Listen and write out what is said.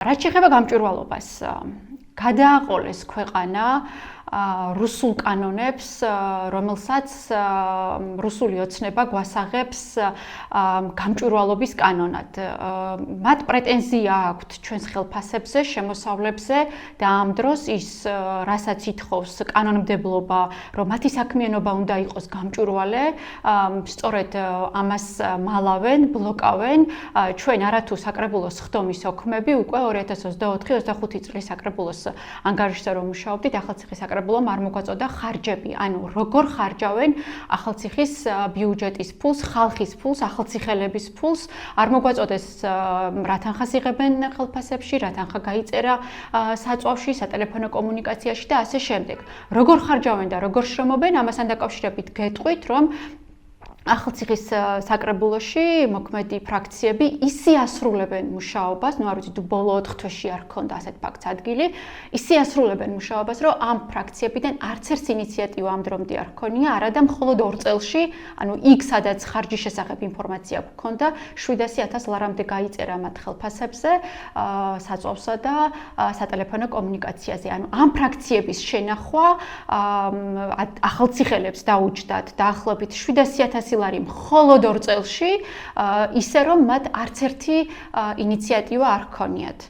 რაც შეეხება გამჭვირვალობას, გადააყოლეს ქვეყანა რუსულ კანონებს, რომელსაც რუსული ოცნება გვასაღებს გამჭვირვალობის კანონად. მათ პრეტენზია აქვთ ჩვენს ხელფასებზე, შემოსავლებზე და ამ დროს ის, რასაც ითხოვს კანონმდებლობა, რომ მათი საქმიანობა უნდა იყოს გამჭვირვალე, სწორედ ამას მალავენ, ბლოკავენ. ჩვენ არათუ საკრებულოს ხდომის ოქმები უკვე 2024-25 წლის საკრებულოს ანგარიშზე რომ მუშაობდით, ახალციხის საკრებულომ არ მოგვაწოდა ხარჯები, ანუ როგორ ხარჯავენ ახალციხის ბიუჯეტის ფულს, ხალხის ფულს, ახალციხელების ფულს, არ მოგვაწოდეს რა თანხას იღებენ ხელფასებში, რა თანხა გაიწერა საწვავში, სატელეფონო კომუნიკაციაში და ასე შემდეგ. როგორ ხარჯავენ და როგორ შრომობენ, ამასთან დაკავშირებით გეტყვით, რომ ახალციხის საკრებულოში მოქმედი ფრაქციები ისე ასრულებენ მუშაობას, არ ვიცი თუ ბოლო 4 თვეში არ ქონდა ასეთ ფაქტს ადგილი, ისე ასრულებენ მუშაობას, რომ ამ ფრაქციებიდან არც ერთ ინიციატივა ამ დრომდე არ ქონია, არადა მხოლოდ 2 წელში, ანუ იქ სადაც ხარჯის შესახებ ინფორმაცია გქონდა, 700.000 ლარამდე გაიწერა მათ ხელფასებზე, საწვავსა და სატელეფონო კომუნიკაციაზე. ანუ ამ ფრაქციების შენახვა ახალციხელებს დაუჯდათ დაახლოებით 700.000 ლარი მხოლოდ 2 წელში, ისე რომ მათ არც ერთი ინიციატივა არ ქონიათ.